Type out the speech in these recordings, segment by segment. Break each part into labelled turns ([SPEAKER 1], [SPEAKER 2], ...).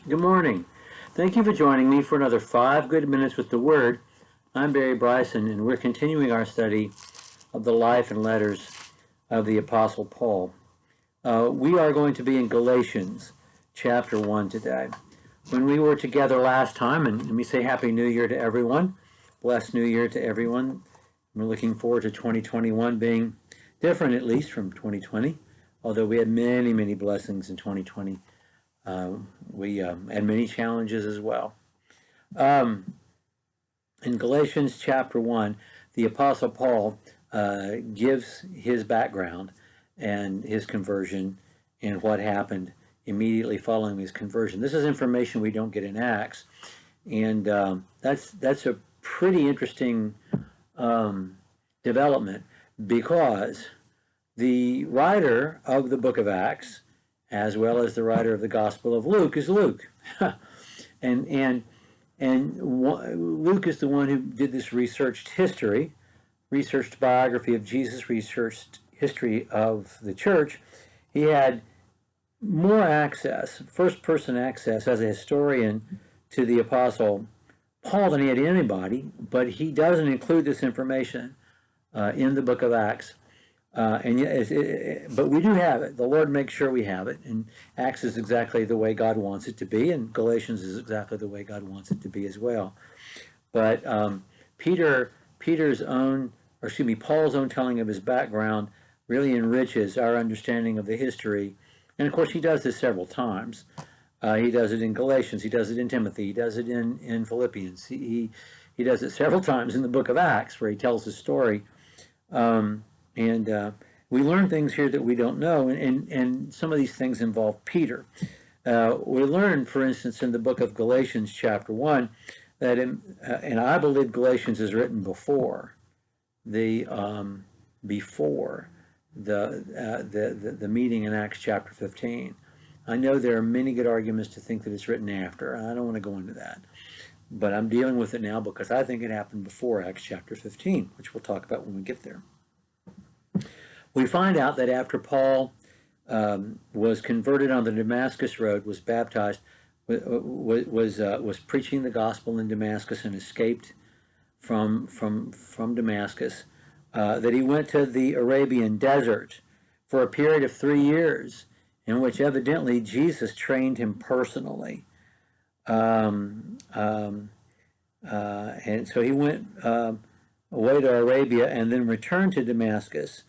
[SPEAKER 1] Good morning. Thank you for joining me for another 5 good minutes with the Word. I'm Barry Bryson, and we're continuing our study of the life and letters of the Apostle Paul. We are going to be in Galatians chapter 1 today. When we were together last time, and let me say Happy New Year to everyone, blessed New Year to everyone. We're looking forward to 2021 being different, at least from 2020, although we had many, many blessings in 2020. We had many challenges as well. In Galatians chapter 1, the Apostle Paul gives his background and his conversion and what happened immediately following his conversion. This is information we don't get in Acts, and that's a pretty interesting development, because the writer of the book of Acts, as well as the writer of the Gospel of Luke, is Luke. and Luke is the one who did this researched biography of Jesus, researched history of the church. He had more access, first-person access as a historian to the Apostle Paul than he had anybody, but he doesn't include this information in the book of Acts. But we do have it. The Lord makes sure we have it. And Acts is exactly the way God wants it to be, and Galatians is exactly the way God wants it to be as well. But Paul's own telling of his background really enriches our understanding of the history. And of course, he does this several times. He does it in Galatians. He does it in Timothy. He does it in Philippians. He does it several times in the book of Acts, where he tells his story. We learn things here that we don't know, and some of these things involve Peter. We learn, for instance, in the book of Galatians chapter 1, that and I believe Galatians is written before the meeting in Acts chapter 15. I know there are many good arguments to think that it's written after. I don't want to go into that, but I'm dealing with it now because I think it happened before Acts chapter 15, which we'll talk about when we get there. We find out that after Paul was converted on the Damascus road, was baptized, was preaching the gospel in Damascus and escaped from Damascus, that he went to the Arabian desert for a period of 3 years, in which evidently Jesus trained him personally. And so he went away to Arabia and then returned to Damascus.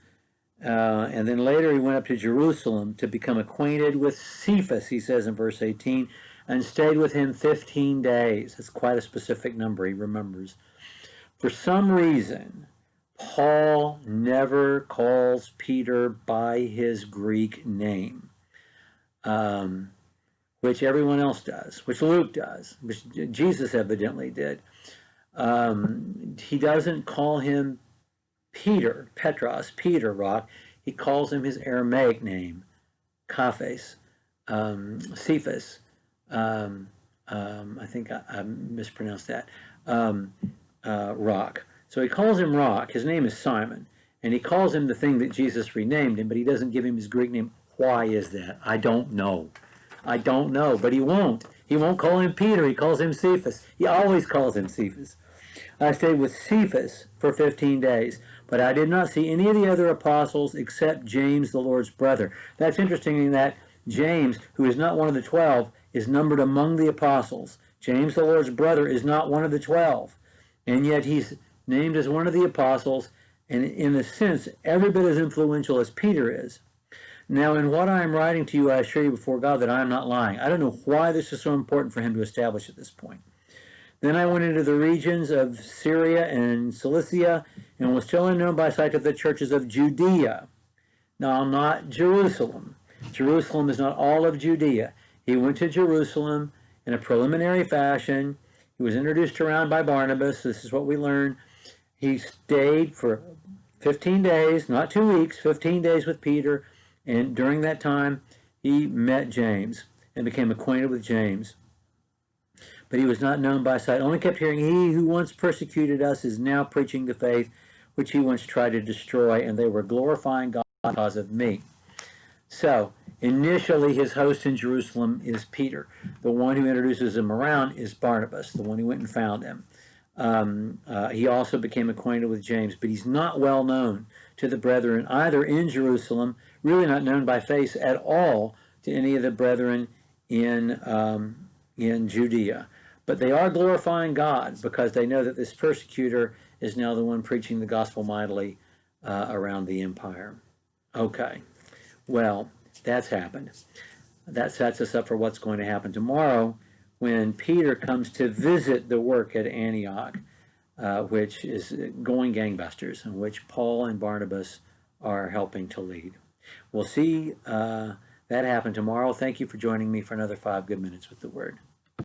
[SPEAKER 1] And then later he went up to Jerusalem to become acquainted with Cephas, he says in verse 18, and stayed with him 15 days. That's quite a specific number, he remembers. For some reason, Paul never calls Peter by his Greek name, which everyone else does, which Luke does, which Jesus evidently did. He doesn't call him Peter, Petros, Peter, Rock. He calls him his Aramaic name, Cephas. I think I mispronounced that. Rock. So he calls him Rock. His name is Simon. And he calls him the thing that Jesus renamed him, but he doesn't give him his Greek name. Why is that? I don't know. But he won't. He won't call him Peter. He calls him Cephas. He always calls him Cephas. I stayed with Cephas for 15 days, but I did not see any of the other apostles except James, the Lord's brother. That's interesting in that James, who is not one of the 12, is numbered among the apostles. James, the Lord's brother, is not one of the 12, and yet he's named as one of the apostles, and in a sense, every bit as influential as Peter is. Now, in what I am writing to you, I assure you before God that I am not lying. I don't know why this is so important for him to establish at this point. Then I went into the regions of Syria and Cilicia, and was still unknown by sight of the churches of Judea. Now, not Jerusalem. Jerusalem is not all of Judea. He went to Jerusalem in a preliminary fashion. He was introduced around by Barnabas. This is what we learn. He stayed for 15 days, not 2 weeks, 15 days with Peter, and during that time, he met James and became acquainted with James. But he was not known by sight, only kept hearing, he who once persecuted us is now preaching the faith which he once tried to destroy, and they were glorifying God because of me. So Initially, his host in Jerusalem is Peter. The one who introduces him around is Barnabas, the one who went and found him. He also became acquainted with James, but he's not well known to the brethren either in Jerusalem, really not known by face at all to any of the brethren in Judea. But they are glorifying God because they know that this persecutor is now the one preaching the gospel mightily around the empire. Okay, well, that's happened. That sets us up for what's going to happen tomorrow when Peter comes to visit the work at Antioch, which is going gangbusters, and which Paul and Barnabas are helping to lead. We'll see that happen tomorrow. Thank you for joining me for another 5 Good Minutes with the Word.